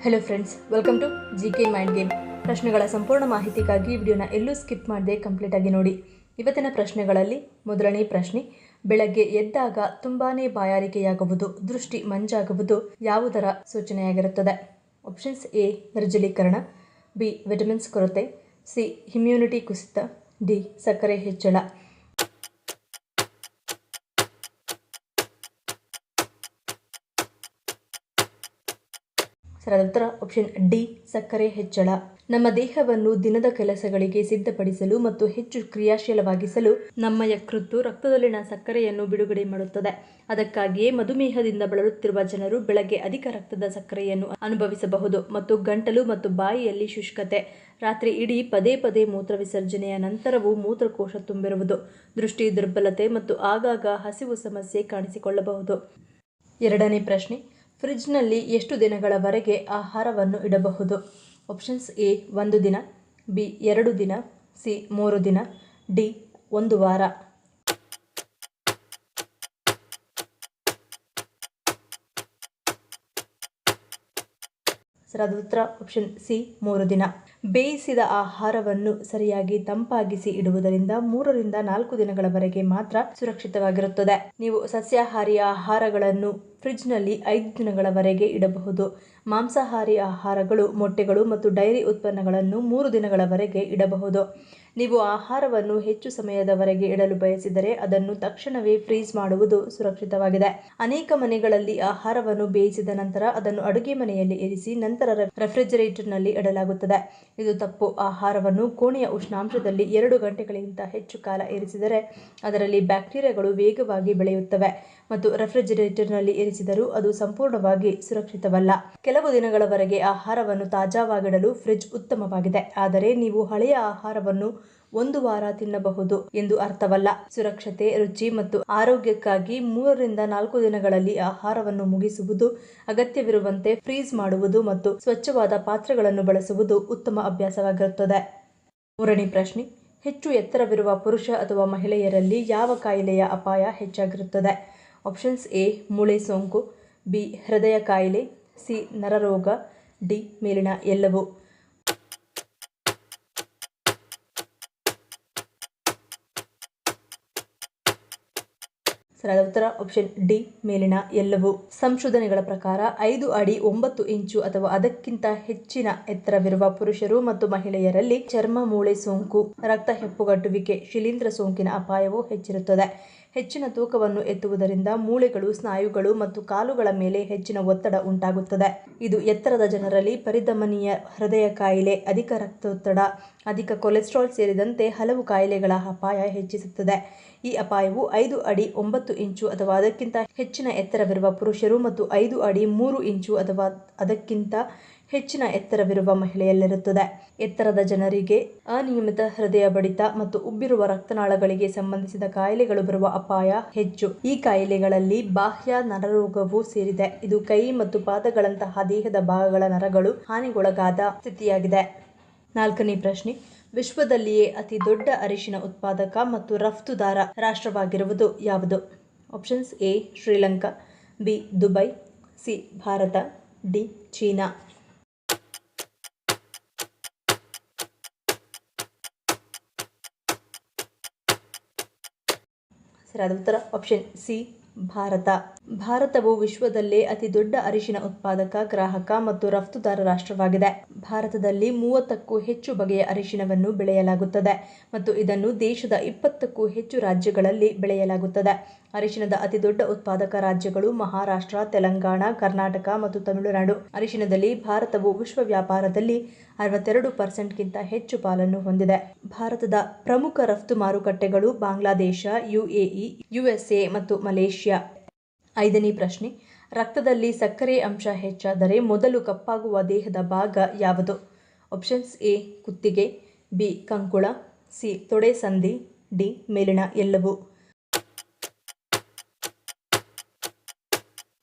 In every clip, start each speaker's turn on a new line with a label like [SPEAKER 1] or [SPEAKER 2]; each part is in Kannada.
[SPEAKER 1] Hello friends, welcome to GK mind game. ಪ್ರಶ್ನೆಗಳ ಸಂಪೂರ್ಣ ಮಾಹಿತಿಗಾಗಿ ವಿಡಿಯೋನ ಎಲ್ಲೂ ಸ್ಕಿಪ್ ಮಾಡದೆ ಕಂಪ್ಲೀಟ್ ಆಗಿ ನೋಡಿ. ಇವತ್ತಿನ ಪ್ರಶ್ನೆಗಳಲ್ಲಿ ಮೊದಲನೇ ಪ್ರಶ್ನೆ, ಬೆಳಗ್ಗೆ ಎದ್ದಾಗ ತುಂಬಾನೇ ಬಾಯಾರಿಕೆಯಾಗುವುದು, ದೃಷ್ಟಿ ಮಂಜಾಗುವುದು ಯಾವುದರ ಸೂಚನೆಯಾಗಿರುತ್ತದೆ? ಆಪ್ಷನ್ಸ್: ಎ ನಿರ್ಜಲೀಕರಣ, ಬಿ ವಿಟಮಿನ್ಸ್ ಕೊರತೆ, ಸಿ ಇಮ್ಯುನಿಟಿ ಕುಸಿತ, ಡಿ ಸಕ್ಕರೆ ಹೆಚ್ಚಳ. ಸರಿಯಾದ ಉತ್ತರ ಆಪ್ಷನ್ ಡಿ ಸಕ್ಕರೆ ಹೆಚ್ಚಳ. ನಮ್ಮ ದೇಹವನ್ನು ದಿನದ ಕೆಲಸಗಳಿಗೆ ಸಿದ್ಧಪಡಿಸಲು ಮತ್ತು ಹೆಚ್ಚು ಕ್ರಿಯಾಶೀಲವಾಗಿಸಲು ನಮ್ಮ ಯಕೃತ್ತು ರಕ್ತದಲ್ಲಿನ ಸಕ್ಕರೆಯನ್ನು ಬಿಡುಗಡೆ ಮಾಡುತ್ತದೆ. ಅದಕ್ಕಾಗಿಯೇ ಮಧುಮೇಹದಿಂದ ಬಳಲುತ್ತಿರುವ ಜನರು ಬೆಳಗ್ಗೆ ಅಧಿಕ ರಕ್ತದ ಸಕ್ಕರೆಯನ್ನು ಅನುಭವಿಸಬಹುದು ಮತ್ತು ಗಂಟಲು ಮತ್ತು ಬಾಯಿಯಲ್ಲಿ ಶುಷ್ಕತೆ, ರಾತ್ರಿ ಇಡೀ ಪದೇ ಪದೇ ಮೂತ್ರ ವಿಸರ್ಜನೆಯ ನಂತರವೂ ಮೂತ್ರಕೋಶ ತುಂಬಿರುವುದು, ದೃಷ್ಟಿ ದುರ್ಬಲತೆ ಮತ್ತು ಆಗಾಗ ಹಸಿವು ಸಮಸ್ಯೆ ಕಾಣಿಸಿಕೊಳ್ಳಬಹುದು. ಎರಡನೇ ಪ್ರಶ್ನೆ, ಫ್ರಿಡ್ಜ್ನಲ್ಲಿ ಎಷ್ಟು ದಿನಗಳವರೆಗೆ ಆಹಾರವನ್ನು ಇಡಬಹುದು? ಆಪ್ಷನ್ಸ್: ಎ 1 ದಿನ, ಬಿ 2 ದಿನ, ಸಿ 3 ದಿನ, ಡಿ 1 ವಾರ. ಸರಿಯಾದ ಉತ್ತರ ಆಪ್ಷನ್ ಸಿ 3 ದಿನ. ಬೇಯಿಸಿದ ಆಹಾರವನ್ನು ಸರಿಯಾಗಿ ತಂಪಾಗಿಸಿ ಇಡುವುದರಿಂದ 3 ರಿಂದ 4 ದಿನಗಳವರೆಗೆ ಮಾತ್ರ ಸುರಕ್ಷಿತವಾಗಿರುತ್ತದೆ. ನೀವು ಸಸ್ಯಾಹಾರಿ ಆಹಾರಗಳನ್ನು ಫ್ರಿಡ್ಜ್ನಲ್ಲಿ 5 ದಿನಗಳವರೆಗೆ ಇಡಬಹುದು. ಮಾಂಸಾಹಾರಿ ಆಹಾರಗಳು, ಮೊಟ್ಟೆಗಳು ಮತ್ತು ಡೈರಿ ಉತ್ಪನ್ನಗಳನ್ನು 3 ದಿನಗಳವರೆಗೆ ಇಡಬಹುದು. ನೀವು ಆಹಾರವನ್ನು ಹೆಚ್ಚು ಸಮಯದವರೆಗೆ ಇಡಲು ಬಯಸಿದರೆ ಅದನ್ನು ತಕ್ಷಣವೇ ಫ್ರೀಜ್ ಮಾಡುವುದು ಸುರಕ್ಷಿತವಾಗಿದೆ. ಅನೇಕ ಮನೆಗಳಲ್ಲಿ ಆಹಾರವನ್ನು ಬೇಯಿಸಿದ ನಂತರ ಅದನ್ನು ಅಡುಗೆ ಮನೆಯಲ್ಲಿ ಇರಿಸಿ ನಂತರ ರೆಫ್ರಿಜರೇಟರ್ನಲ್ಲಿ ಇಡಲಾಗುತ್ತದೆ. ಇದು ತಪ್ಪು. ಆಹಾರವನ್ನು ಕೋಣೆಯ ಉಷ್ಣಾಂಶದಲ್ಲಿ 2 ಗಂಟೆಗಳಿಗಿಂತ ಹೆಚ್ಚು ಕಾಲ ಇರಿಸಿದರೆ ಅದರಲ್ಲಿ ಬ್ಯಾಕ್ಟೀರಿಯಾಗಳು ವೇಗವಾಗಿ ಬೆಳೆಯುತ್ತವೆ ಮತ್ತು ರೆಫ್ರಿಜರೇಟರ್ನಲ್ಲಿ ಇರಿಸಿದರೂ ಅದು ಸಂಪೂರ್ಣವಾಗಿ ಸುರಕ್ಷಿತವಲ್ಲ. ಕೆಲವು ದಿನಗಳವರೆಗೆ ಆಹಾರವನ್ನು ತಾಜಾವಾಗಿಡಲು ಫ್ರಿಡ್ಜ್ ಉತ್ತಮವಾಗಿದೆ, ಆದರೆ ನೀವು ಹಳೆಯ ಆಹಾರವನ್ನು 1 ವಾರ ತಿನ್ನಬಹುದು ಎಂದು ಅರ್ಥವಲ್ಲ. ಸುರಕ್ಷತೆ, ರುಚಿ ಮತ್ತು ಆರೋಗ್ಯಕ್ಕಾಗಿ 3 ರಿಂದ 4 ದಿನಗಳಲ್ಲಿ ಆಹಾರವನ್ನು ಮುಗಿಸುವುದು, ಅಗತ್ಯವಿರುವಂತೆ ಫ್ರೀಜ್ ಮಾಡುವುದು ಮತ್ತು ಸ್ವಚ್ಛವಾದ ಪಾತ್ರೆಗಳನ್ನು ಬಳಸುವುದು ಉತ್ತಮ ಅಭ್ಯಾಸವಾಗಿರುತ್ತದೆ. ಮೂರನೇ ಪ್ರಶ್ನೆ, ಹೆಚ್ಚು ಎತ್ತರವಿರುವ ಪುರುಷ ಅಥವಾ ಮಹಿಳೆಯರಲ್ಲಿ ಯಾವ ಕಾಯಿಲೆಯ ಅಪಾಯ ಹೆಚ್ಚಾಗಿರುತ್ತದೆ? ಆಪ್ಷನ್ಸ್: ಎ ಮೂಳೆ ಸೋಂಕು, ಬಿ ಹೃದಯ ಕಾಯಿಲೆ, ಸಿ ನರರೋಗ, ಡಿ ಮೇಲಿನ ಎಲ್ಲವೂ. ಸರಿಯಾದ ಉತ್ತರ ಆಪ್ಷನ್ ಡಿ ಮೇಲಿನ ಎಲ್ಲವೂ. ಸಂಶೋಧನೆಗಳ ಪ್ರಕಾರ 5 ಅಡಿ 9 ಇಂಚು ಅಥವಾ ಅದಕ್ಕಿಂತ ಹೆಚ್ಚಿನ ಎತ್ತರವಿರುವ ಪುರುಷರು ಮತ್ತು ಮಹಿಳೆಯರಲ್ಲಿ ಚರ್ಮ ಮೂಳೆ ಸೋಂಕು, ರಕ್ತ ಹೆಪ್ಪುಗಟ್ಟುವಿಕೆ, ಶಿಲೀಂಧ್ರ ಸೋಂಕಿನ ಅಪಾಯವು ಹೆಚ್ಚಿರುತ್ತದೆ. ಹೆಚ್ಚಿನ ತೂಕವನ್ನು ಎತ್ತುವುದರಿಂದ ಮೂಳೆಗಳು, ಸ್ನಾಯುಗಳು ಮತ್ತು ಕಾಲುಗಳ ಮೇಲೆ ಹೆಚ್ಚಿನ ಒತ್ತಡ ಉಂಟಾಗುತ್ತದೆ. ಇದು ಎತ್ತರದ ಜನರಲ್ಲಿ ಪರಿಧಮನಿಯ ಹೃದಯ ಕಾಯಿಲೆ, ಅಧಿಕ ರಕ್ತದೊತ್ತಡ, ಅಧಿಕ ಕೊಲೆಸ್ಟ್ರಾಲ್ ಸೇರಿದಂತೆ ಹಲವು ಕಾಯಿಲೆಗಳ ಅಪಾಯ ಹೆಚ್ಚಿಸುತ್ತದೆ. ಈ ಅಪಾಯವು 5 ಅಡಿ 9 ಇಂಚು ಅಥವಾ ಅದಕ್ಕಿಂತ ಹೆಚ್ಚಿನ ಎತ್ತರವಿರುವ ಪುರುಷರು ಮತ್ತು 5 ಅಡಿ 3 ಇಂಚು ಅಥವಾ ಅದಕ್ಕಿಂತ ಹೆಚ್ಚಿನ ಎತ್ತರವಿರುವ ಮಹಿಳೆಯಲ್ಲಿರುತ್ತದೆ. ಎತ್ತರದ ಜನರಿಗೆ ಅನಿಯಮಿತ ಹೃದಯ ಬಡಿತ ಮತ್ತು ಉಬ್ಬಿರುವ ರಕ್ತನಾಳಗಳಿಗೆ ಸಂಬಂಧಿಸಿದ ಕಾಯಿಲೆಗಳು ಬರುವ ಅಪಾಯ ಹೆಚ್ಚು. ಈ ಕಾಯಿಲೆಗಳಲ್ಲಿ ಬಾಹ್ಯ ನರರೋಗವೂ ಸೇರಿದೆ. ಇದು ಕೈ ಮತ್ತು ಪಾದಗಳಂತಹ ದೇಹದ ಭಾಗಗಳ ನರಗಳು ಹಾನಿಗೊಳಗಾದ ಸ್ಥಿತಿಯಾಗಿದೆ. ನಾಲ್ಕನೇ ಪ್ರಶ್ನೆ, ವಿಶ್ವದಲ್ಲಿಯೇ ಅತಿ ದೊಡ್ಡ ಅರಿಶಿನ ಉತ್ಪಾದಕ ಮತ್ತು ರಫ್ತುದಾರ ರಾಷ್ಟ್ರವಾಗಿರುವುದು ಯಾವುದು? Options: A Sri Lanka, B Dubai, C Bharat, D China. ಸರಿಯಾದ ಉತ್ತರ ಆಪ್ಷನ್ ಸಿ ಭಾರತ. ಭಾರತವು ವಿಶ್ವದಲ್ಲೇ ಅತಿ ದೊಡ್ಡ ಅರಿಶಿನ ಉತ್ಪಾದಕ, ಗ್ರಾಹಕ ಮತ್ತು ರಫ್ತುದಾರ ರಾಷ್ಟ್ರವಾಗಿದೆ. ಭಾರತದಲ್ಲಿ 30ಕ್ಕೂ ಹೆಚ್ಚು ಬಗೆಯ ಅರಿಶಿನವನ್ನು ಬೆಳೆಯಲಾಗುತ್ತದೆ ಮತ್ತು ಇದನ್ನು ದೇಶದ 20ಕ್ಕೂ ಹೆಚ್ಚು ರಾಜ್ಯಗಳಲ್ಲಿ ಬೆಳೆಯಲಾಗುತ್ತದೆ. ಅರಿಶಿನದ ಅತಿದೊಡ್ಡ ಉತ್ಪಾದಕ ರಾಜ್ಯಗಳು ಮಹಾರಾಷ್ಟ್ರ, ತೆಲಂಗಾಣ, ಕರ್ನಾಟಕ ಮತ್ತು ತಮಿಳುನಾಡು. ಅರಿಶಿನದಲ್ಲಿ ಭಾರತವು ವಿಶ್ವ ವ್ಯಾಪಾರದಲ್ಲಿ 62% ಹೆಚ್ಚು ಪಾಲನ್ನು ಹೊಂದಿದೆ. ಭಾರತದ ಪ್ರಮುಖ ರಫ್ತು ಮಾರುಕಟ್ಟೆಗಳು ಬಾಂಗ್ಲಾದೇಶ, UAE, USA ಮತ್ತು ಮಲೇಷ್ಯಾ. ಐದನೇ ಪ್ರಶ್ನೆ, ರಕ್ತದಲ್ಲಿ ಸಕ್ಕರೆ ಅಂಶ ಹೆಚ್ಚಾದರೆ ಮೊದಲು ಕಪ್ಪಾಗುವ ದೇಹದ ಭಾಗ ಯಾವುದು? ಆಪ್ಷನ್ಸ್: ಎ ಕುತ್ತಿಗೆ, ಬಿ ಕಂಕುಳ, ಸಿ ತೊಡೆ ಸಂದಿ, ಡಿ ಮೇಲಿನ ಎಲ್ಲವೂ.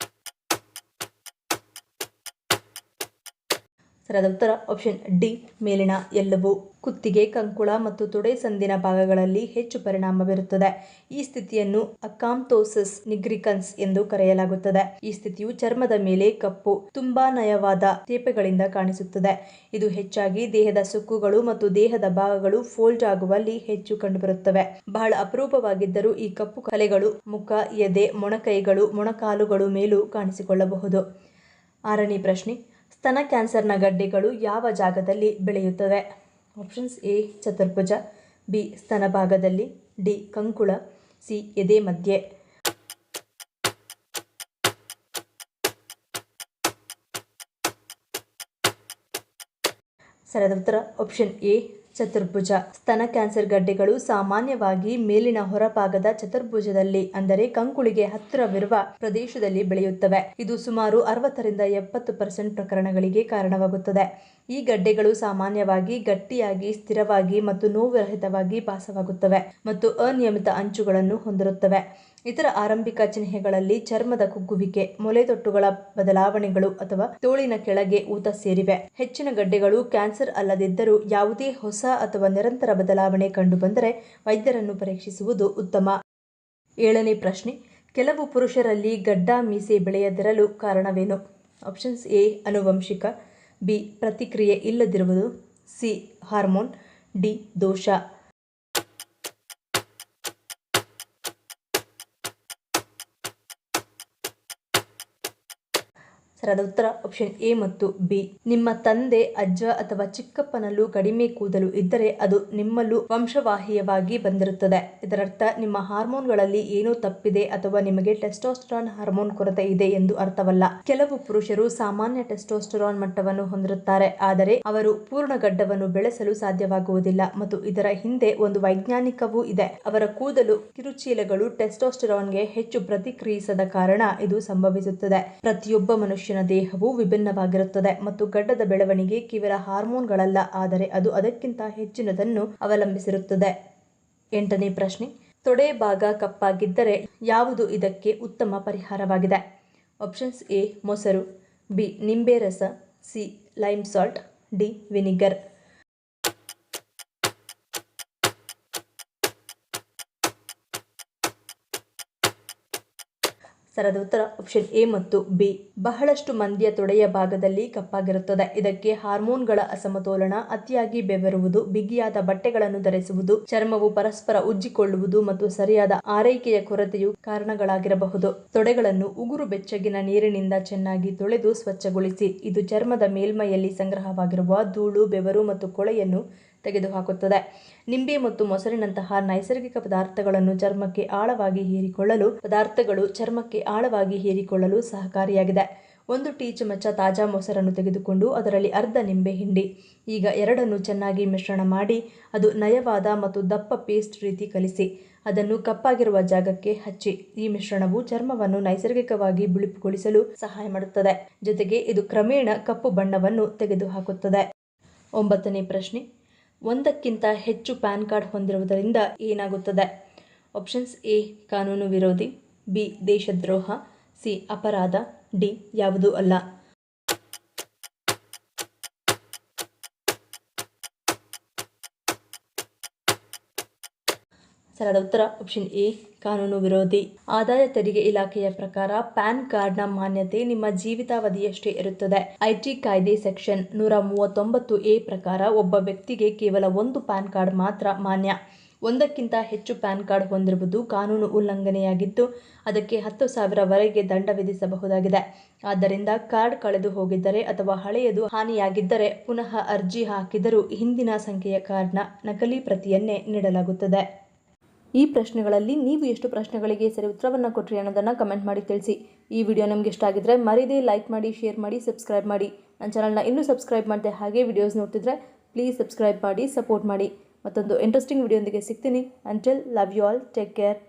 [SPEAKER 1] ಸರಿಯಾದ ಉತ್ತರ ಆಪ್ಷನ್ ಡಿ ಮೇಲಿನ ಎಲ್ಲವೂ. ಕುತ್ತಿಗೆ, ಕಂಕುಳ ಮತ್ತು ತೊಡೆ ಸಂದಿನ ಭಾಗಗಳಲ್ಲಿ ಹೆಚ್ಚು ಪರಿಣಾಮ ಬೀರುತ್ತದೆ. ಈ ಸ್ಥಿತಿಯನ್ನು ಅಕಾಂಥೋಸಿಸ್ ನಿಗ್ರಿಕನ್ಸ್ ಎಂದು ಕರೆಯಲಾಗುತ್ತದೆ. ಈ ಸ್ಥಿತಿಯು ಚರ್ಮದ ಮೇಲೆ ಕಪ್ಪು, ತುಂಬಾ ನಯವಾದ ತೇಪೆಗಳಿಂದ ಕಾಣಿಸುತ್ತದೆ. ಇದು ಹೆಚ್ಚಾಗಿ ದೇಹದ ಸುಕ್ಕುಗಳು ಮತ್ತು ದೇಹದ ಭಾಗಗಳು ಫೋಲ್ಡ್ ಆಗುವಲ್ಲಿ ಹೆಚ್ಚು ಕಂಡುಬರುತ್ತವೆ. ಬಹಳ ಅಪರೂಪವಾಗಿದ್ದರೂ ಈ ಕಪ್ಪು ಕಲೆಗಳು ಮುಖ, ಎದೆ, ಮೊಣಕೈಗಳು, ಮೊಣಕಾಲುಗಳು ಮೇಲೂ ಕಾಣಿಸಿಕೊಳ್ಳಬಹುದು. 6ನೇ ಪ್ರಶ್ನೆ, ಸ್ತನ ಕ್ಯಾನ್ಸರ್ನ ಗಡ್ಡೆಗಳು ಯಾವ ಜಾಗದಲ್ಲಿ ಬೆಳೆಯುತ್ತವೆ? ಆಪ್ಷನ್ಸ್ ಎ ಚತುರ್ಭುಜ, ಬಿ ಸ್ತನ ಭಾಗದಲ್ಲಿ, ಡಿ ಕಂಕುಳ, ಸಿ ಎದೆ ಮಧ್ಯೆ. ಸರಿಯಾದ ಉತ್ತರ ಆಪ್ಷನ್ ಎ ಚತುರ್ಭುಜ. ಸ್ತನ ಕ್ಯಾನ್ಸರ್ ಗಡ್ಡೆಗಳು ಸಾಮಾನ್ಯವಾಗಿ ಮೇಲಿನ ಹೊರಭಾಗದ ಚತುರ್ಭುಜದಲ್ಲಿ ಅಂದರೆ ಕಂಕುಳಿಗೆ ಹತ್ತಿರವಿರುವ ಪ್ರದೇಶದಲ್ಲಿ ಬೆಳೆಯುತ್ತವೆ. ಇದು ಸುಮಾರು 60ರಿಂದ 70% ಪ್ರಕರಣಗಳಿಗೆ ಕಾರಣವಾಗುತ್ತದೆ. ಈ ಗಡ್ಡೆಗಳು ಸಾಮಾನ್ಯವಾಗಿ ಗಟ್ಟಿಯಾಗಿ, ಸ್ಥಿರವಾಗಿ ಮತ್ತು ನೋವುರಹಿತವಾಗಿ ಭಾಸವಾಗುತ್ತವೆ ಮತ್ತು ಅನಿಯಮಿತ ಅಂಚುಗಳನ್ನು ಹೊಂದಿರುತ್ತವೆ. ಇತರ ಆರಂಭಿಕ ಚಿಹ್ನೆಗಳಲ್ಲಿ ಚರ್ಮದ ಕುಗ್ಗುವಿಕೆ, ಮೊಲೆತೊಟ್ಟುಗಳ ಬದಲಾವಣೆಗಳು ಅಥವಾ ತೋಳಿನ ಕೆಳಗೆ ಊತ ಸೇರಿವೆ. ಹೆಚ್ಚಿನ ಗಡ್ಡೆಗಳು ಕ್ಯಾನ್ಸರ್ ಅಲ್ಲದಿದ್ದರೂ ಯಾವುದೇ ಹೊಸ ಅಥವಾ ನಿರಂತರ ಬದಲಾವಣೆ ಕಂಡುಬಂದರೆ ವೈದ್ಯರನ್ನು ಪರೀಕ್ಷಿಸುವುದು ಉತ್ತಮ. 7ನೇ ಪ್ರಶ್ನೆ, ಕೆಲವು ಪುರುಷರಲ್ಲಿ ಗಡ್ಡ ಮೀಸೆ ಬೆಳೆಯದಿರಲು ಕಾರಣವೇನು? ಆಪ್ಷನ್ಸ್ ಎ ಆನುವಂಶಿಕ, ಬಿ ಪ್ರತಿಕ್ರಿಯೆ ಇಲ್ಲದಿರುವುದು, ಸಿ ಹಾರ್ಮೋನ್, ಡಿ ದೋಷ. ಸರಿಯಾದ ಉತ್ತರ ಆಪ್ಷನ್ ಎ ಮತ್ತು ಬಿ. ನಿಮ್ಮ ತಂದೆ, ಅಜ್ಜ ಅಥವಾ ಚಿಕ್ಕಪ್ಪನಲ್ಲೂ ಕಡಿಮೆ ಕೂದಲು ಇದ್ದರೆ ಅದು ನಿಮ್ಮಲ್ಲೂ ವಂಶವಾಹಿಯವಾಗಿ ಬಂದಿರುತ್ತದೆ. ಇದರರ್ಥ ನಿಮ್ಮ ಹಾರ್ಮೋನ್ಗಳಲ್ಲಿ ಏನೋ ತಪ್ಪಿದೆ ಅಥವಾ ನಿಮಗೆ ಟೆಸ್ಟೋಸ್ಟೆರಾನ್ ಹಾರ್ಮೋನ್ ಕೊರತೆ ಇದೆ ಎಂದು ಅರ್ಥವಲ್ಲ. ಕೆಲವು ಪುರುಷರು ಸಾಮಾನ್ಯ ಟೆಸ್ಟೋಸ್ಟೆರಾನ್ ಮಟ್ಟವನ್ನು ಹೊಂದಿರುತ್ತಾರೆ, ಆದರೆ ಅವರು ಪೂರ್ಣ ಗಡ್ಡವನ್ನು ಬೆಳೆಸಲು ಸಾಧ್ಯವಾಗುವುದಿಲ್ಲ ಮತ್ತು ಇದರ ಹಿಂದೆ ಒಂದು ವೈಜ್ಞಾನಿಕವೂ ಇದೆ. ಅವರ ಕೂದಲು ಕಿರುಚೀಲಗಳು ಟೆಸ್ಟೋಸ್ಟೆರಾನ್ಗೆ ಹೆಚ್ಚು ಪ್ರತಿಕ್ರಿಯಿಸದ ಕಾರಣ ಇದು ಸಂಭವಿಸುತ್ತದೆ. ಪ್ರತಿಯೊಬ್ಬ ಮನುಷ್ಯನ ದೇಹವು ವಿಭಿನ್ನವಾಗಿರುತ್ತದೆ ಮತ್ತು ಗಡ್ಡದ ಬೆಳವಣಿಗೆ ಕೇವಲ ಹಾರ್ಮೋನ್ಗಳಲ್ಲ, ಆದರೆ ಅದು ಅದಕ್ಕಿಂತ ಹೆಚ್ಚಿನದನ್ನು ಅವಲಂಬಿಸಿರುತ್ತದೆ. 8ನೇ ಪ್ರಶ್ನೆ, ತೊಡೆ ಭಾಗ ಕಪ್ಪಾಗಿದ್ದರೆ ಯಾವುದು ಇದಕ್ಕೆ ಉತ್ತಮ ಪರಿಹಾರವಾಗಿದೆ? ಆಪ್ಷನ್ಸ್ ಎ ಮೊಸರು, ಬಿ ನಿಂಬೆ ರಸ, C lime salt, D vinegar. ಸರಿಯಾದ ಉತ್ತರ ಆಪ್ಷನ್ ಎ ಮತ್ತು ಬಿ. ಬಹಳಷ್ಟು ಮಂದಿಯ ತೊಡೆಯ ಭಾಗದಲ್ಲಿ ಕಪ್ಪಾಗಿರುತ್ತದೆ. ಇದಕ್ಕೆ ಹಾರ್ಮೋನ್ಗಳ ಅಸಮತೋಲನ, ಅತಿಯಾಗಿ ಬೆವರುವುದು, ಬಿಗಿಯಾದ ಬಟ್ಟೆಗಳನ್ನು ಧರಿಸುವುದು, ಚರ್ಮವು ಪರಸ್ಪರ ಉಜ್ಜಿಕೊಳ್ಳುವುದು ಮತ್ತು ಸರಿಯಾದ ಆರೈಕೆಯ ಕೊರತೆಯು ಕಾರಣಗಳಾಗಿರಬಹುದು. ತೊಡೆಗಳನ್ನು ಉಗುರು ಬೆಚ್ಚಗಿನ ನೀರಿನಿಂದ ಚೆನ್ನಾಗಿ ತೊಳೆದು ಸ್ವಚ್ಛಗೊಳಿಸಿ. ಇದು ಚರ್ಮದ ಮೇಲ್ಮೈಯಲ್ಲಿ ಸಂಗ್ರಹವಾಗಿರುವ ಧೂಳು, ಬೆವರು ಮತ್ತು ಕೊಳೆಯನ್ನು ತೆಗೆದುಹಾಕುತ್ತದೆ. ನಿಂಬೆ ಮತ್ತು ಮೊಸರಿನಂತಹ ನೈಸರ್ಗಿಕ ಪದಾರ್ಥಗಳು ಚರ್ಮಕ್ಕೆ ಆಳವಾಗಿ ಹೀರಿಕೊಳ್ಳಲು ಸಹಕಾರಿಯಾಗಿದೆ. 1 ಟೀ ಚಮಚ ತಾಜಾ ಮೊಸರನ್ನು ತೆಗೆದುಕೊಂಡು ಅದರಲ್ಲಿ ಅರ್ಧ ನಿಂಬೆ ಹಿಂಡಿ. ಈಗ ಎರಡನ್ನು ಚೆನ್ನಾಗಿ ಮಿಶ್ರಣ ಮಾಡಿ ಅದು ನಯವಾದ ಮತ್ತು ದಪ್ಪ ಪೇಸ್ಟ್ ರೀತಿ ಕಲಿಸಿ. ಅದನ್ನು ಕಪ್ಪಾಗಿರುವ ಜಾಗಕ್ಕೆ ಹಚ್ಚಿ. ಈ ಮಿಶ್ರಣವು ಚರ್ಮವನ್ನು ನೈಸರ್ಗಿಕವಾಗಿ ಬಿಳುಪುಗೊಳಿಸಲು ಸಹಾಯ ಮಾಡುತ್ತದೆ, ಜೊತೆಗೆ ಇದು ಕ್ರಮೇಣ ಕಪ್ಪು ಬಣ್ಣವನ್ನು ತೆಗೆದುಹಾಕುತ್ತದೆ. 9ನೇ ಪ್ರಶ್ನೆ, ಒಂದಕ್ಕಿಂತ ಹೆಚ್ಚು ಪ್ಯಾನ್ ಕಾರ್ಡ್ ಹೊಂದಿರುವುದರಿಂದ ಏನಾಗುತ್ತದೆ? ಆಪ್ಷನ್ಸ್ ಎ ಕಾನೂನು ವಿರೋಧಿ, ಬಿ ದೇಶದ್ರೋಹ, ಸಿ ಅಪರಾಧ, ಡಿ ಯಾವುದೂ ಅಲ್ಲ. ಸರಿಯಾದ ಉತ್ತರ ಆಪ್ಷನ್ ಎ ಕಾನೂನು ವಿರೋಧಿ. ಆದಾಯ ತೆರಿಗೆ ಇಲಾಖೆಯ ಪ್ರಕಾರ ಪ್ಯಾನ್ ಕಾರ್ಡ್ನ ಮಾನ್ಯತೆ ನಿಮ್ಮ ಜೀವಿತಾವಧಿಯಷ್ಟೇ ಇರುತ್ತದೆ. ಐಟಿ ಕಾಯ್ದೆ ಸೆಕ್ಷನ್ 139A ಪ್ರಕಾರ ಒಬ್ಬ ವ್ಯಕ್ತಿಗೆ ಕೇವಲ 1 ಪ್ಯಾನ್ ಕಾರ್ಡ್ ಮಾತ್ರ ಮಾನ್ಯ. ಒಂದಕ್ಕಿಂತ ಹೆಚ್ಚು ಪ್ಯಾನ್ ಕಾರ್ಡ್ ಹೊಂದಿರುವುದು ಕಾನೂನು ಉಲ್ಲಂಘನೆಯಾಗಿದ್ದು ಅದಕ್ಕೆ 10,000 ವರೆಗೆ ದಂಡ ವಿಧಿಸಬಹುದಾಗಿದೆ. ಆದ್ದರಿಂದ ಕಾರ್ಡ್ ಕಳೆದು ಹೋಗಿದ್ದರೆ ಅಥವಾ ಹಳೆಯದು ಹಾನಿಯಾಗಿದ್ದರೆ ಪುನಃ ಅರ್ಜಿ ಹಾಕಿದರೂ ಹಿಂದಿನ ಸಂಖ್ಯೆಯ ಕಾರ್ಡ್ನ ನಕಲಿ ಪ್ರತಿಯನ್ನೇ ನೀಡಲಾಗುತ್ತದೆ. ಈ ಪ್ರಶ್ನೆಗಳಲ್ಲಿ ನೀವು ಎಷ್ಟು ಪ್ರಶ್ನೆಗಳಿಗೆ ಸರಿ ಉತ್ತರವನ್ನು ಕೊಟ್ಟರಿ ಅನ್ನೋದನ್ನು ಕಮೆಂಟ್ ಮಾಡಿ ತಿಳಿಸಿ. ಈ ವಿಡಿಯೋ ನಮಗೆ ಇಷ್ಟ ಆಗಿದ್ರೆ ಮರಿದೇ ಲೈಕ್ ಮಾಡಿ, ಶೇರ್ ಮಾಡಿ, ಸಬ್ಸ್ಕ್ರೈಬ್ ಮಾಡಿ. ನನ್ನ ಚಾನಲ್ನ ಇನ್ನೂ ಸಬ್ಸ್ಕ್ರೈಬ್ ಮಾಡಿದೆ ಹಾಗೆ ವಿಡಿಯೋಸ್ ನೋಡ್ತಿದ್ರೆ ಪ್ಲೀಸ್ ಸಬ್ಸ್ಕ್ರೈಬ್ ಮಾಡಿ, ಸಪೋರ್ಟ್ ಮಾಡಿ. ಮತ್ತೊಂದು ಇಂಟ್ರೆಸ್ಟಿಂಗ್ ವಿಡಿಯೋದೊಂದಿಗೆ ಸಿಗ್ತೀನಿ. Until love you all, take care.